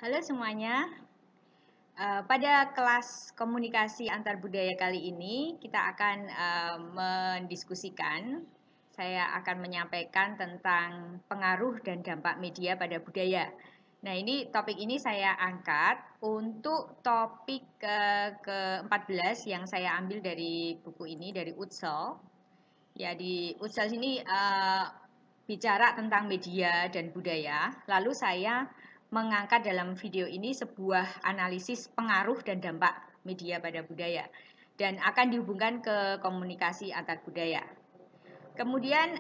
Halo semuanya, pada kelas komunikasi antar budaya kali ini kita akan mendiskusikan, saya akan menyampaikan tentang pengaruh dan dampak media pada budaya. Nah topik ini saya angkat untuk topik ke-14 yang saya ambil dari buku ini, dari Utsel. Ya di Utsel ini bicara tentang media dan budaya, lalu saya mengangkat dalam video ini sebuah analisis pengaruh dan dampak media pada budaya dan akan dihubungkan ke komunikasi antar budaya. Kemudian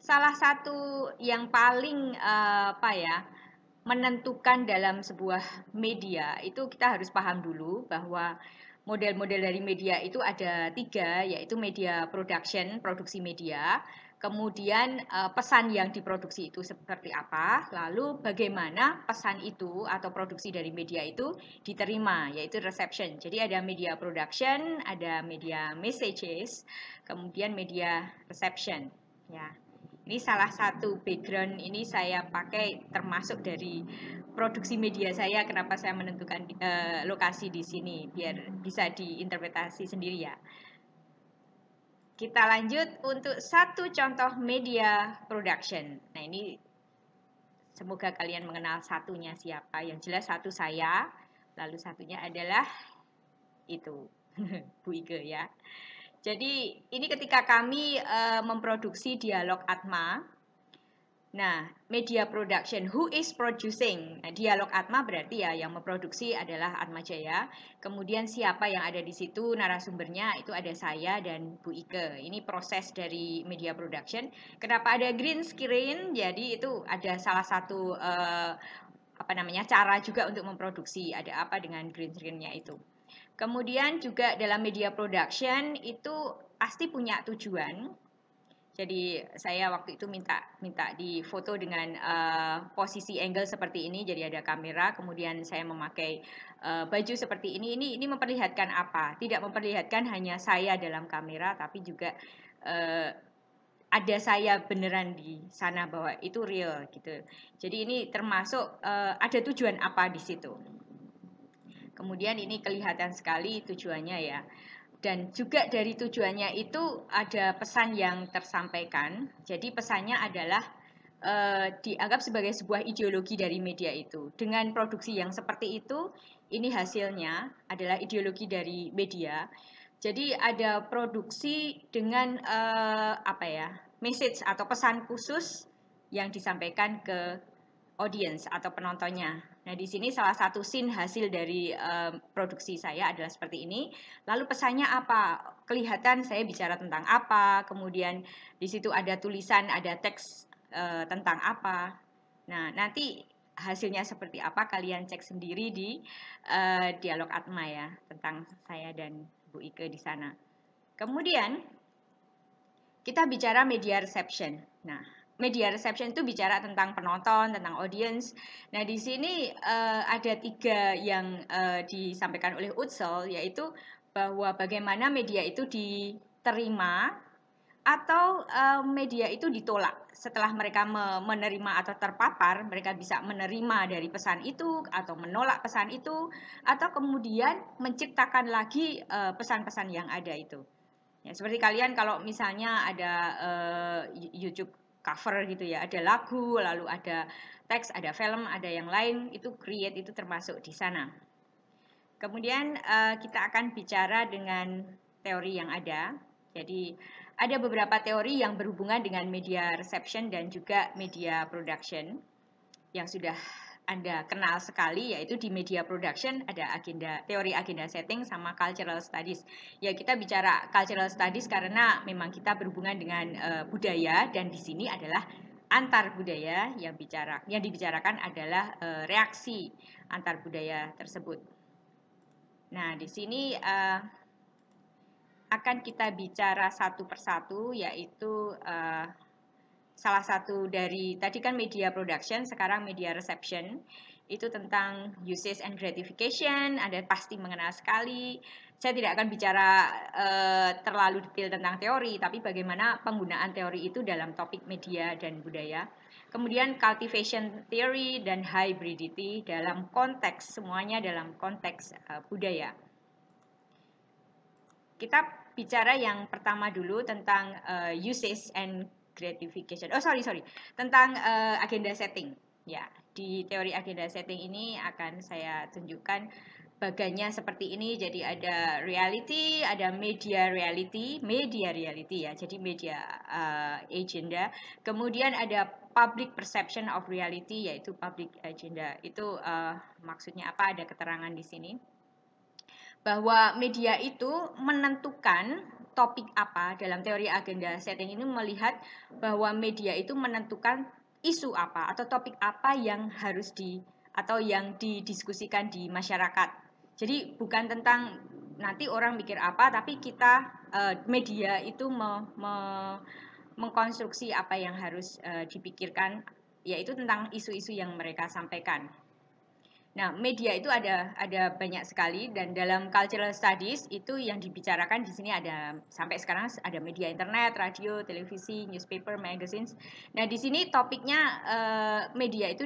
salah satu yang paling menentukan dalam sebuah media itu kita harus paham dulu bahwa model-model dari media itu ada 3, yaitu media production, produksi media, kemudian pesan yang diproduksi itu seperti apa, lalu bagaimana pesan itu atau produksi dari media itu diterima, yaitu reception. Jadi ada media production, ada media messages, kemudian media reception. Ya. Ini salah satu background ini saya pakai termasuk dari produksi media saya, kenapa saya menentukan lokasi di sini biar bisa diinterpretasi sendiri ya. Kita lanjut untuk satu contoh media production. Nah ini semoga kalian mengenal satunya siapa. Yang jelas satu saya, lalu satunya adalah itu Bu Ike ya. Jadi ini ketika kami memproduksi dialog Atma. Nah, media production, who is producing? Nah, dialog Atma berarti ya yang memproduksi adalah Atma Jaya. Kemudian siapa yang ada di situ narasumbernya itu ada saya dan Bu Ike. Ini proses dari media production. Kenapa ada green screen? Jadi itu ada salah satu cara juga untuk memproduksi. Ada apa dengan green screen-nya itu? Kemudian juga dalam media production itu pasti punya tujuan. Jadi saya waktu itu minta di foto dengan posisi angle seperti ini. Jadi ada kamera, kemudian saya memakai baju seperti ini. Ini memperlihatkan apa? Tidak memperlihatkan hanya saya dalam kamera, tapi juga ada saya beneran di sana bahwa itu real gitu. Jadi ini termasuk ada tujuan apa di situ. Kemudian ini kelihatan sekali tujuannya ya. Dan juga dari tujuannya itu ada pesan yang tersampaikan. Jadi pesannya adalah dianggap sebagai sebuah ideologi dari media itu. Dengan produksi yang seperti itu, ini hasilnya adalah ideologi dari media. Jadi ada produksi dengan message atau pesan khusus yang disampaikan ke audience atau penontonnya. Nah, di sini salah satu scene hasil dari produksi saya adalah seperti ini. Lalu pesannya apa? Kelihatan saya bicara tentang apa, kemudian di situ ada tulisan, ada teks tentang apa. Nah, nanti hasilnya seperti apa kalian cek sendiri di dialog Atma ya, tentang saya dan Bu Ike di sana. Kemudian kita bicara media reception. Nah, media reception itu bicara tentang penonton, tentang audience. Nah, di sini ada 3 yang disampaikan oleh Utsel, yaitu bahwa bagaimana media itu diterima atau media itu ditolak. Setelah mereka menerima atau terpapar, mereka bisa menerima dari pesan itu atau menolak pesan itu, atau kemudian menciptakan lagi pesan-pesan yang ada itu. Ya, seperti kalian kalau misalnya ada YouTube cover gitu ya, ada lagu, lalu ada teks, ada film, ada yang lain, itu create itu termasuk di sana. Kemudian kita akan bicara dengan teori yang ada. Jadi ada beberapa teori yang berhubungan dengan media reception dan juga media production yang sudah Anda kenal sekali, yaitu di media production ada teori agenda setting sama cultural studies. Ya, kita bicara cultural studies karena memang kita berhubungan dengan budaya, dan di sini adalah antar budaya yang dibicarakan adalah reaksi antar budaya tersebut. Nah, di sini akan kita bicara satu persatu, yaitu salah satu dari tadi kan media production, sekarang media reception. Itu tentang usage and gratification, Anda pasti mengenal sekali. Saya tidak akan bicara terlalu detail tentang teori, tapi bagaimana penggunaan teori itu dalam topik media dan budaya. Kemudian cultivation theory dan hybridity dalam konteks, semuanya dalam konteks budaya. Kita bicara yang pertama dulu tentang usage and gratification. Tentang agenda setting. Ya, di teori agenda setting ini akan saya tunjukkan bagannya seperti ini. Jadi ada reality, ada media reality ya. Jadi media agenda. Kemudian ada public perception of reality, yaitu public agenda. Itu maksudnya apa? Ada keterangan di sini bahwa media itu menentukan topik apa. Dalam teori agenda setting ini melihat bahwa media itu menentukan isu apa atau topik apa yang harus atau yang didiskusikan di masyarakat. Jadi bukan tentang nanti orang mikir apa, tapi kita media itu mengkonstruksi apa yang harus dipikirkan, yaitu tentang isu-isu yang mereka sampaikan. Nah, media itu ada banyak sekali, dan dalam cultural studies itu yang dibicarakan di sini ada sampai sekarang ada media internet, radio, televisi, newspaper, magazines. Nah, di sini topiknya media itu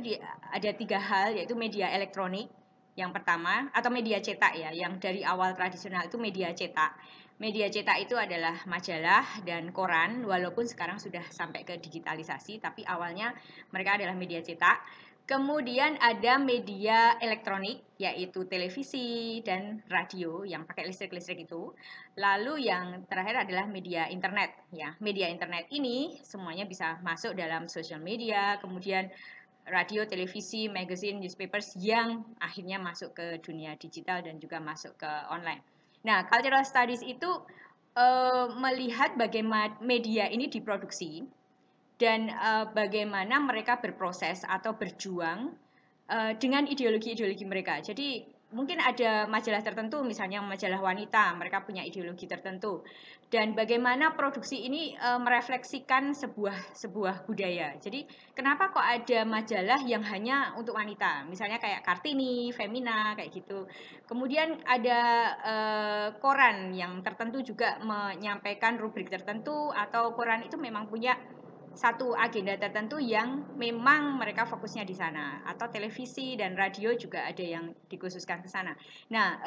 ada 3 hal, yaitu media elektronik yang pertama, atau media cetak ya, yang dari awal tradisional itu media cetak. Media cetak itu adalah majalah dan koran, walaupun sekarang sudah sampai ke digitalisasi, tapi awalnya mereka adalah media cetak. Kemudian ada media elektronik, yaitu televisi dan radio yang pakai listrik-listrik itu. Lalu yang terakhir adalah media internet. Ya, media internet ini semuanya bisa masuk dalam social media, kemudian radio, televisi, magazine, newspapers yang akhirnya masuk ke dunia digital dan juga masuk ke online. Nah, cultural studies itu melihat bagaimana media ini diproduksi dan bagaimana mereka berproses atau berjuang dengan ideologi-ideologi mereka. Jadi mungkin ada majalah tertentu, misalnya majalah wanita, mereka punya ideologi tertentu. Dan bagaimana produksi ini merefleksikan sebuah budaya. Jadi kenapa kok ada majalah yang hanya untuk wanita? Misalnya kayak Kartini, Femina, kayak gitu. Kemudian ada koran yang tertentu juga menyampaikan rubrik tertentu, atau koran itu memang punya satu agenda tertentu yang memang mereka fokusnya di sana, atau televisi dan radio juga ada yang dikhususkan ke sana. Nah,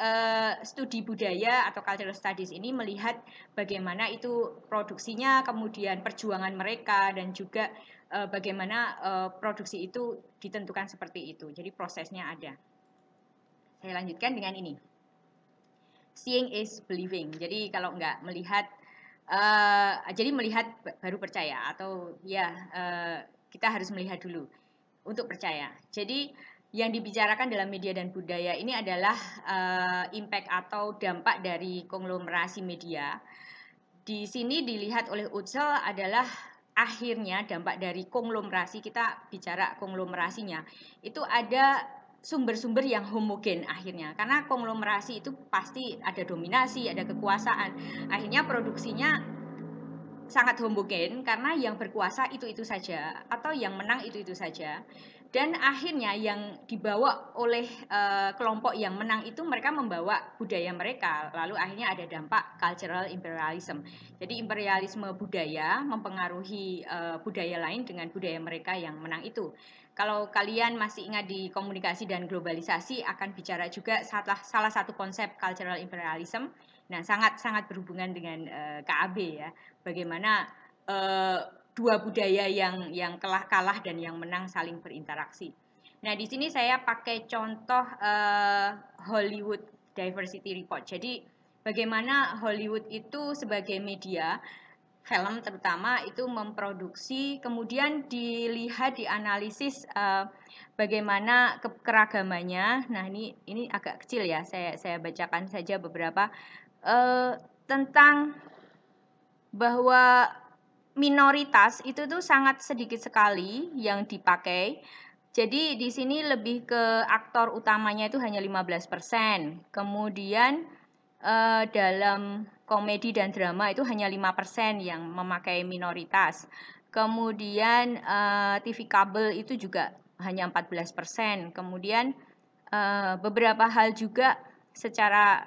studi budaya atau cultural studies ini melihat bagaimana itu produksinya, kemudian perjuangan mereka, dan juga bagaimana produksi itu ditentukan seperti itu. Jadi prosesnya ada. Saya lanjutkan dengan ini. Seeing is believing. Jadi kalau nggak melihat, jadi melihat baru percaya, atau ya kita harus melihat dulu untuk percaya. Jadi yang dibicarakan dalam media dan budaya ini adalah impact atau dampak dari konglomerasi media. Di sini dilihat oleh Utsel adalah akhirnya dampak dari konglomerasi. Kita bicara konglomerasinya, itu ada sumber-sumber yang homogen akhirnya, karena konglomerasi itu pasti ada dominasi, ada kekuasaan. Akhirnya produksinya sangat homogen karena yang berkuasa itu saja, atau yang menang itu saja. Dan akhirnya yang dibawa oleh kelompok yang menang itu, mereka membawa budaya mereka. Lalu akhirnya ada dampak cultural imperialism. Jadi imperialisme budaya mempengaruhi budaya lain dengan budaya mereka yang menang itu. Kalau kalian masih ingat di komunikasi dan globalisasi, akan bicara juga salah satu konsep cultural imperialism. Nah, sangat berhubungan dengan KAB ya. Bagaimana dua budaya yang kalah dan yang menang saling berinteraksi. Nah, di sini saya pakai contoh Hollywood Diversity Report. Jadi bagaimana Hollywood itu sebagai media film terutama itu memproduksi, kemudian dilihat, dianalisis bagaimana keragamannya. Nah, ini agak kecil ya, saya bacakan saja beberapa tentang bahwa minoritas itu tuh sangat sedikit sekali yang dipakai. Jadi di sini lebih ke aktor utamanya itu hanya 15%. Kemudian dalam komedi dan drama itu hanya 5% yang memakai minoritas. Kemudian TV kabel itu juga hanya 14%. Kemudian beberapa hal juga secara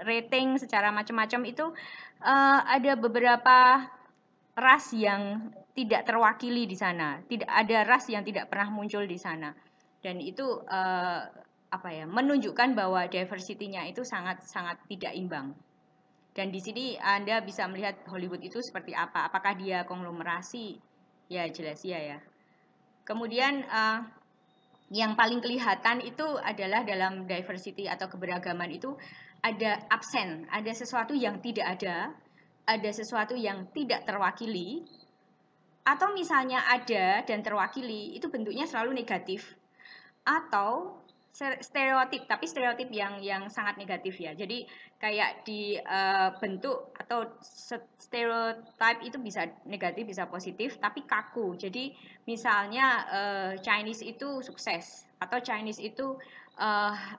rating, secara macam-macam itu ada beberapa ras yang tidak terwakili di sana, tidak ada ras yang tidak pernah muncul di sana, dan itu menunjukkan bahwa diversity-nya itu sangat tidak imbang. Dan di sini Anda bisa melihat Hollywood itu seperti apa. Apakah dia konglomerasi? Ya jelas ya. Kemudian yang paling kelihatan itu adalah dalam diversity atau keberagaman itu ada absen, ada sesuatu yang tidak ada sesuatu yang tidak terwakili, atau misalnya ada dan terwakili itu bentuknya selalu negatif, atau stereotip, tapi stereotip yang sangat negatif ya. Jadi kayak di bentuk atau stereotip itu bisa negatif bisa positif tapi kaku. Jadi misalnya Chinese itu sukses atau Chinese itu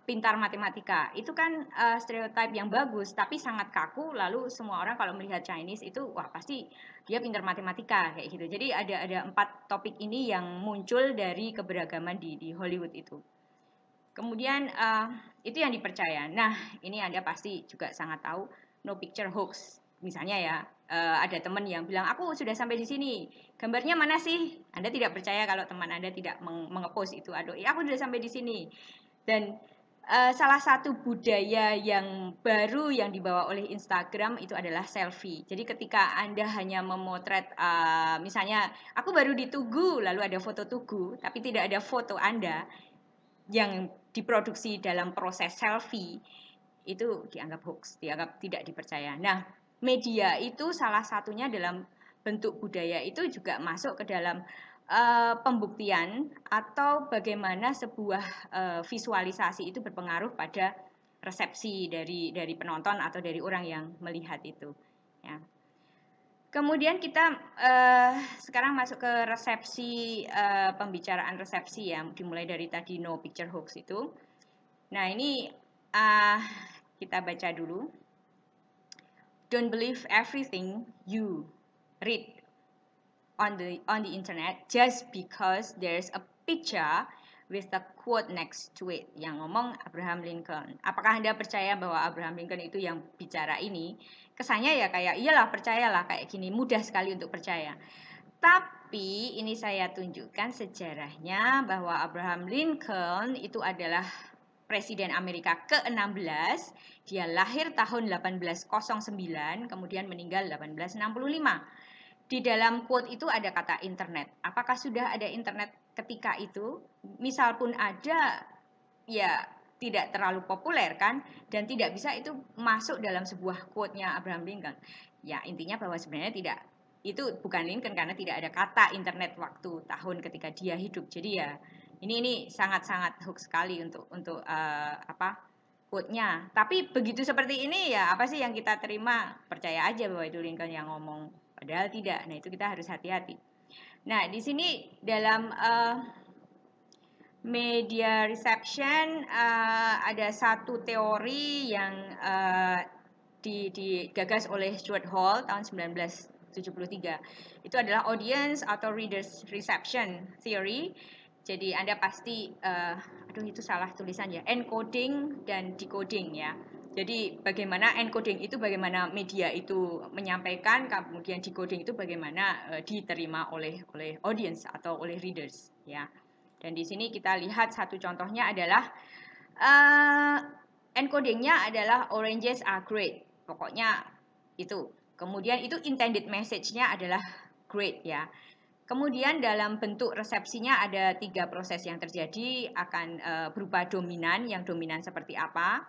pintar matematika. Itu kan stereotip yang bagus tapi sangat kaku, lalu semua orang kalau melihat Chinese itu wah pasti dia pintar matematika kayak gitu. Jadi ada 4 topik ini yang muncul dari keberagaman di Hollywood itu. Kemudian itu yang dipercaya. Nah, ini Anda pasti juga sangat tahu no picture hoax. Misalnya ya, ada teman yang bilang aku sudah sampai di sini. Gambarnya mana sih? Anda tidak percaya kalau teman Anda tidak mengepost itu. Aduh, ya aku sudah sampai di sini. Dan salah satu budaya yang baru yang dibawa oleh Instagram itu adalah selfie. Jadi ketika Anda hanya memotret, misalnya aku baru di Tugu, lalu ada foto Tugu, tapi tidak ada foto Anda yang diproduksi dalam proses selfie, itu dianggap hoax, dianggap tidak dipercaya. Nah, media itu salah satunya dalam bentuk budaya itu juga masuk ke dalam pembuktian atau bagaimana sebuah visualisasi itu berpengaruh pada resepsi dari penonton atau dari orang yang melihat itu. Ya. Kemudian kita sekarang masuk ke resepsi, pembicaraan resepsi ya, dimulai dari tadi no picture hoax itu. Nah ini kita baca dulu. Don't believe everything you read on the internet just because there's a picture with a quote next to it, yang ngomong Abraham Lincoln. Apakah Anda percaya bahwa Abraham Lincoln itu yang bicara ini? Kesannya ya kayak iyalah percayalah kayak gini, mudah sekali untuk percaya. Tapi ini saya tunjukkan sejarahnya bahwa Abraham Lincoln itu adalah Presiden Amerika ke-16. Dia lahir tahun 1809, kemudian meninggal 1865. Di dalam quote itu ada kata internet. Apakah sudah ada internet ketika itu? Misal pun ada, ya tidak terlalu populer kan, dan tidak bisa itu masuk dalam sebuah quote-nya Abraham Lincoln. Ya intinya bahwa sebenarnya tidak, itu bukan Lincoln karena tidak ada kata internet waktu tahun ketika dia hidup. Jadi ya ini sangat-sangat hoax sekali untuk quote-nya. Tapi begitu seperti ini ya apa sih yang kita terima? Percaya aja bahwa itu Lincoln yang ngomong. Padahal tidak. Nah, itu kita harus hati-hati. Nah, di sini dalam media reception ada satu teori yang digagas oleh Stuart Hall tahun 1973. Itu adalah audience atau readers reception theory. Jadi Anda pasti, itu salah tulisan ya, encoding dan decoding ya. Jadi bagaimana encoding itu bagaimana media itu menyampaikan, kemudian decoding itu bagaimana diterima oleh audience atau oleh readers ya. Dan di sini kita lihat satu contohnya adalah encodingnya adalah oranges are great. Pokoknya itu. Kemudian itu intended message-nya adalah great ya. Kemudian dalam bentuk resepsinya ada 3 proses yang terjadi, akan berupa dominan. Yang dominan seperti apa?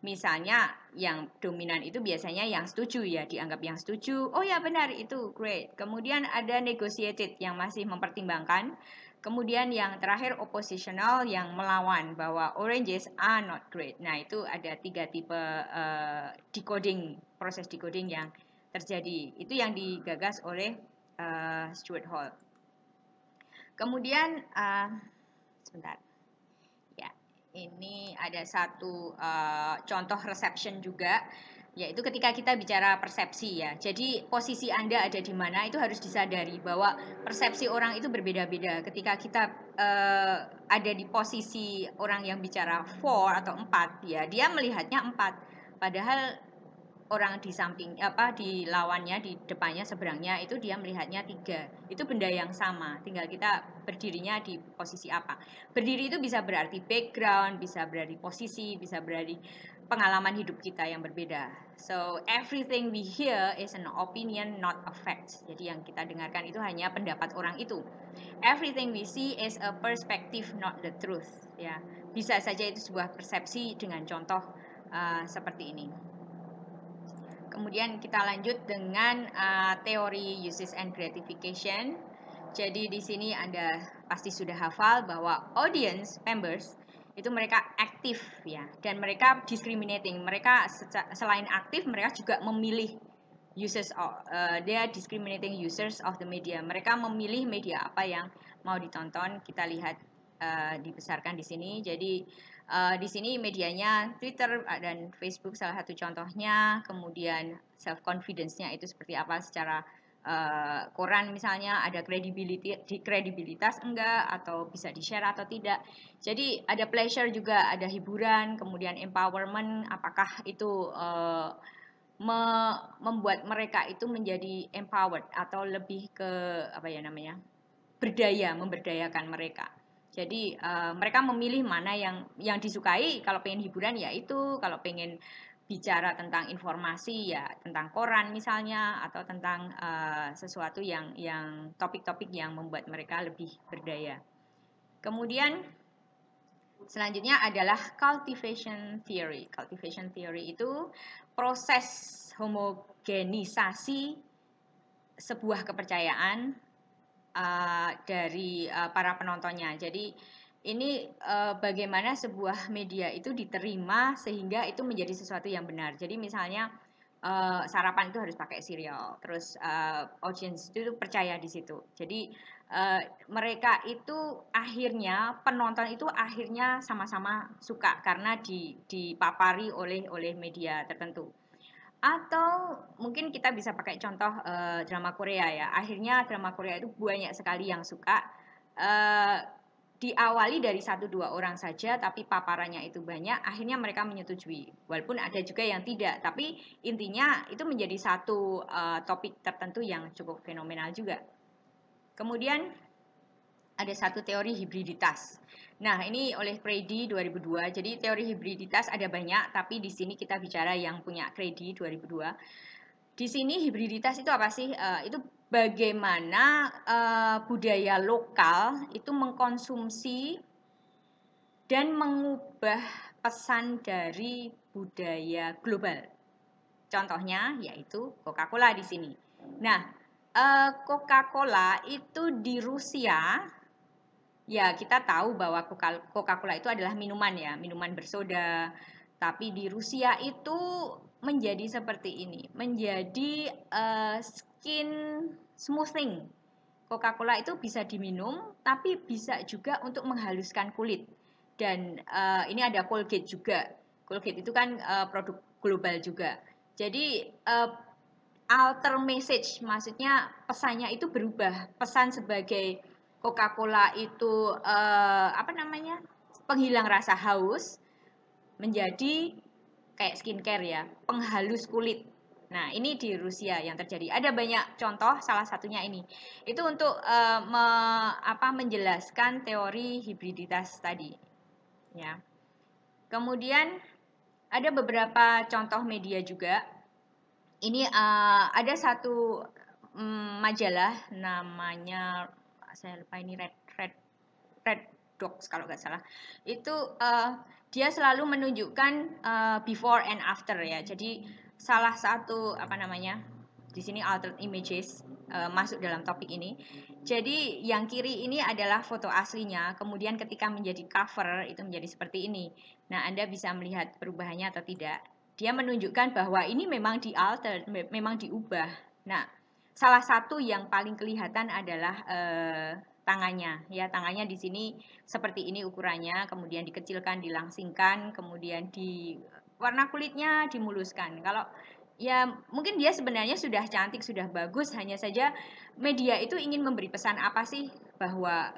Misalnya yang dominan itu biasanya yang setuju ya, dianggap yang setuju. Oh ya benar itu great. Kemudian ada negotiated yang masih mempertimbangkan. Kemudian yang terakhir oppositional yang melawan bahwa oranges are not great. Nah itu ada 3 tipe decoding, proses decoding yang terjadi. Itu yang digagas oleh Stuart Hall. Kemudian sebentar. Ini ada satu contoh reception juga, yaitu ketika kita bicara persepsi ya. Jadi posisi Anda ada di mana itu harus disadari bahwa persepsi orang itu berbeda-beda. Ketika kita ada di posisi orang yang bicara 4 atau 4 ya, dia melihatnya 4. Padahal orang di samping di lawannya, di depannya, seberangnya itu dia melihatnya 3. Itu benda yang sama, tinggal kita berdirinya di posisi apa. Berdiri itu bisa berarti background, bisa berarti posisi, bisa berarti pengalaman hidup kita yang berbeda. So everything we hear is an opinion, not a fact. Jadi yang kita dengarkan itu hanya pendapat orang itu. Everything we see is a perspective, not the truth. Ya, bisa saja itu sebuah persepsi dengan contoh seperti ini. Kemudian kita lanjut dengan teori uses and gratification. Jadi di sini Anda pasti sudah hafal bahwa audience members itu mereka aktif ya, dan mereka discriminating. Mereka selain aktif, mereka juga memilih users they are discriminating users of the media. Mereka memilih media apa yang mau ditonton. Kita lihat dibesarkan di sini. Jadi di sini medianya Twitter dan Facebook salah satu contohnya. Kemudian self confidence-nya itu seperti apa secara koran misalnya, ada kredibilitas enggak, atau bisa di-share atau tidak. Jadi ada pleasure juga, ada hiburan, kemudian empowerment, apakah itu membuat mereka itu menjadi empowered atau lebih ke berdaya, memberdayakan mereka. Jadi mereka memilih mana yang disukai. Kalau pengen hiburan ya itu, kalau pengen bicara tentang informasi ya tentang koran misalnya, atau tentang sesuatu yang topik-topik yang membuat mereka lebih berdaya. Kemudian selanjutnya adalah cultivation theory. Cultivation theory itu proses homogenisasi sebuah kepercayaan dari para penontonnya. Jadi ini bagaimana sebuah media itu diterima sehingga itu menjadi sesuatu yang benar. Jadi misalnya sarapan itu harus pakai cereal, terus audience itu percaya di situ. Jadi mereka itu akhirnya, penonton itu akhirnya sama-sama suka karena dipapari oleh media tertentu. Atau mungkin kita bisa pakai contoh drama Korea ya. Akhirnya drama Korea itu banyak sekali yang suka. Diawali dari 1-2 orang saja, tapi paparannya itu banyak. Akhirnya mereka menyetujui. Walaupun ada juga yang tidak, tapi intinya itu menjadi satu topik tertentu yang cukup fenomenal juga. Kemudian ada satu teori hibriditas. Nah, ini oleh Crady 2002. Jadi teori hibriditas ada banyak, tapi di sini kita bicara yang punya Crady 2002. Di sini hibriditas itu apa sih? Itu bagaimana budaya lokal itu mengkonsumsi dan mengubah pesan dari budaya global. Contohnya yaitu Coca-Cola di sini. Nah, Coca-Cola itu di Rusia, ya kita tahu bahwa Coca-Cola itu adalah minuman ya, minuman bersoda. Tapi di Rusia itu menjadi seperti ini, menjadi skin smoothing. Coca-Cola itu bisa diminum, tapi bisa juga untuk menghaluskan kulit. Dan ini ada Colgate juga. Colgate itu kan produk global juga. Jadi alter message, maksudnya pesannya itu berubah. Pesan sebagai Coca-Cola itu penghilang rasa haus, menjadi kayak skincare ya, penghalus kulit. Nah, ini di Rusia yang terjadi. Ada banyak contoh, salah satunya ini. Itu untuk menjelaskan teori hibriditas tadi. Ya. Kemudian ada beberapa contoh media juga. Ini ada satu majalah namanya, saya lupa ini Red Dogs kalau nggak salah. Itu dia selalu menunjukkan before and after ya. Jadi salah satu di sini alternate images masuk dalam topik ini. Jadi yang kiri ini adalah foto aslinya, kemudian ketika menjadi cover itu menjadi seperti ini. Nah, Anda bisa melihat perubahannya atau tidak. Dia menunjukkan bahwa ini memang dialter, memang diubah. Nah, salah satu yang paling kelihatan adalah tangannya. Ya, tangannya di sini seperti ini ukurannya, kemudian dikecilkan, dilangsingkan, kemudian warna kulitnya dimuluskan. Kalau ya mungkin dia sebenarnya sudah cantik, sudah bagus, hanya saja media itu ingin memberi pesan apa sih bahwa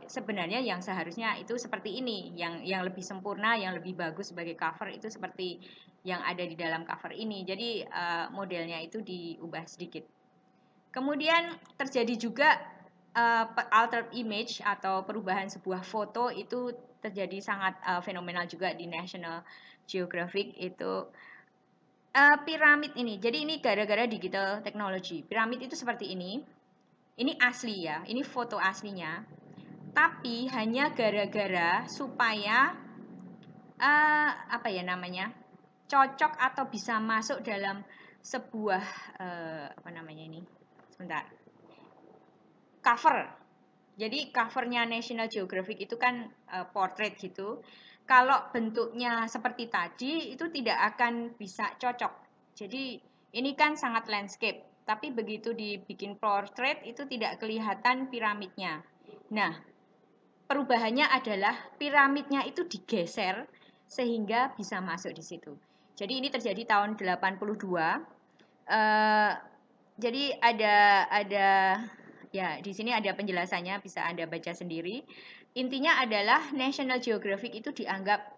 sebenarnya yang seharusnya itu seperti ini, yang lebih sempurna, yang lebih bagus sebagai cover itu seperti yang ada di dalam cover ini. Jadi modelnya itu diubah sedikit. Kemudian terjadi juga altered image atau perubahan sebuah foto itu terjadi sangat fenomenal juga di National Geographic itu. Piramid ini, jadi ini gara-gara digital technology. Piramid itu seperti ini. Ini asli ya, ini foto aslinya. Tapi hanya gara-gara supaya apa ya namanya, cocok atau bisa masuk dalam sebuah apa namanya ini, sebentar, cover. Jadi covernya National Geographic itu kan portrait gitu. Kalau bentuknya seperti tadi itu tidak akan bisa cocok. Jadi ini kan sangat landscape, tapi begitu dibikin portrait itu tidak kelihatan piramidnya. Nah, perubahannya adalah piramidnya itu digeser sehingga bisa masuk di situ. Jadi ini terjadi tahun 82. Jadi ada ya di sini ada penjelasannya, bisa Anda baca sendiri. Intinya adalah National Geographic itu dianggap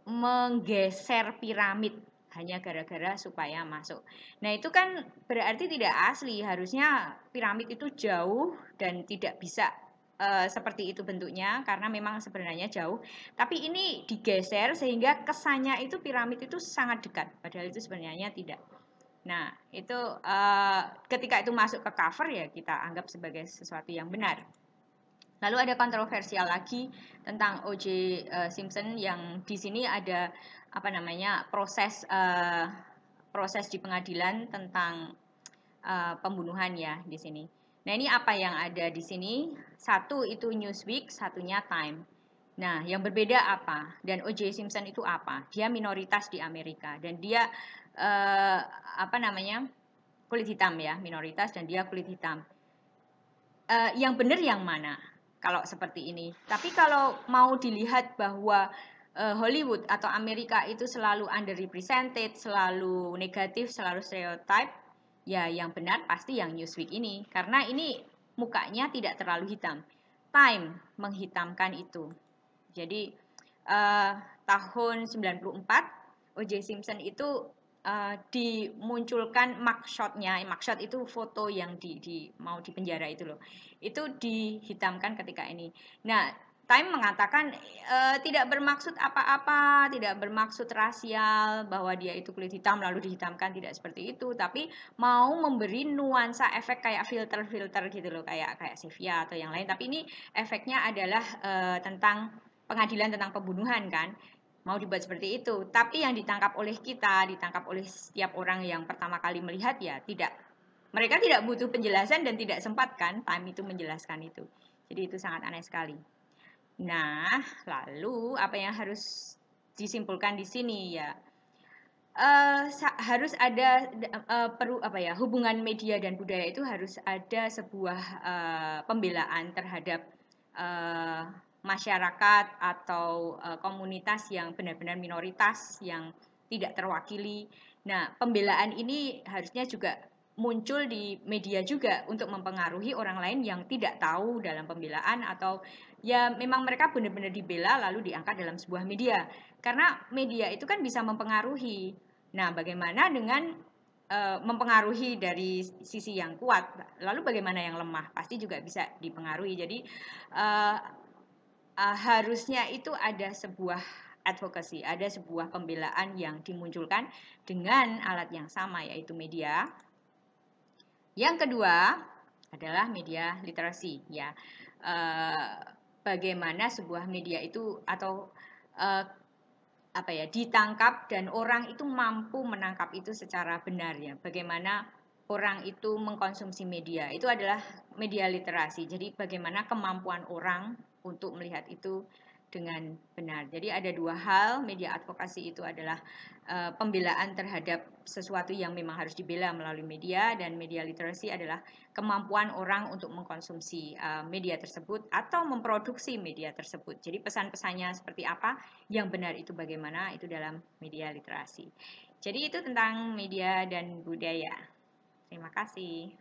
menggeser piramid hanya gara-gara supaya masuk. Nah, itu kan berarti tidak asli. Harusnya piramid itu jauh dan tidak bisa seperti itu bentuknya karena memang sebenarnya jauh. Tapi ini digeser sehingga kesannya itu piramid itu sangat dekat, padahal itu sebenarnya tidak. Nah, itu ketika itu masuk ke cover ya kita anggap sebagai sesuatu yang benar. Lalu ada kontroversial lagi tentang O.J. Simpson yang di sini ada apa namanya proses di pengadilan tentang pembunuhan ya di sini. Nah, ini apa yang ada di sini? Satu itu Newsweek, satunya Time. Nah, yang berbeda apa? Dan O.J. Simpson itu apa? Dia minoritas di Amerika dan dia apa namanya, kulit hitam ya, minoritas dan dia kulit hitam. Yang benar yang mana kalau seperti ini? Tapi kalau mau dilihat bahwa Hollywood atau Amerika itu selalu underrepresented, selalu negatif, selalu stereotype, ya yang benar pasti yang Newsweek ini, karena ini mukanya tidak terlalu hitam. Time menghitamkan itu. Jadi tahun 94 O.J. Simpson itu dimunculkan mugshot-nya. Mugshot itu foto yang mau dipenjara itu loh. Itu dihitamkan ketika ini. Nah, Time mengatakan tidak bermaksud apa-apa, tidak bermaksud rasial bahwa dia itu kulit hitam lalu dihitamkan, tidak seperti itu, tapi mau memberi nuansa efek kayak filter-filter gitu loh, kayak sepia atau yang lain. Tapi ini efeknya adalah tentang pengadilan tentang pembunuhan kan, mau dibuat seperti itu. Tapi yang ditangkap oleh kita, ditangkap oleh setiap orang yang pertama kali melihat ya tidak, mereka tidak butuh penjelasan dan tidak sempat kan Time itu menjelaskan itu. Jadi itu sangat aneh sekali. Nah, lalu apa yang harus disimpulkan di sini ya? Harus ada hubungan media dan budaya itu harus ada sebuah pembelaan terhadap masyarakat atau komunitas yang benar-benar minoritas yang tidak terwakili. Nah, pembelaan ini harusnya juga muncul di media juga untuk mempengaruhi orang lain yang tidak tahu dalam pembelaan, atau ya memang mereka benar-benar dibela lalu diangkat dalam sebuah media. Karena media itu kan bisa mempengaruhi. Nah, bagaimana dengan mempengaruhi dari sisi yang kuat, lalu bagaimana yang lemah? Pasti juga bisa dipengaruhi. Jadi harusnya itu ada sebuah advokasi, ada sebuah pembelaan yang dimunculkan dengan alat yang sama, yaitu media. Yang kedua adalah media literasi ya. Bagaimana sebuah media itu atau ditangkap dan orang itu mampu menangkap itu secara benar ya. Bagaimana orang itu mengkonsumsi media, itu adalah media literasi. Jadi bagaimana kemampuan orang untuk melihat itu dengan benar. Jadi ada dua hal, media advokasi itu adalah pembelaan terhadap sesuatu yang memang harus dibela melalui media, dan media literasi adalah kemampuan orang untuk mengkonsumsi media tersebut atau memproduksi media tersebut. Jadi pesan-pesannya seperti apa, yang benar itu bagaimana, itu dalam media literasi. Jadi itu tentang media dan budaya. Terima kasih.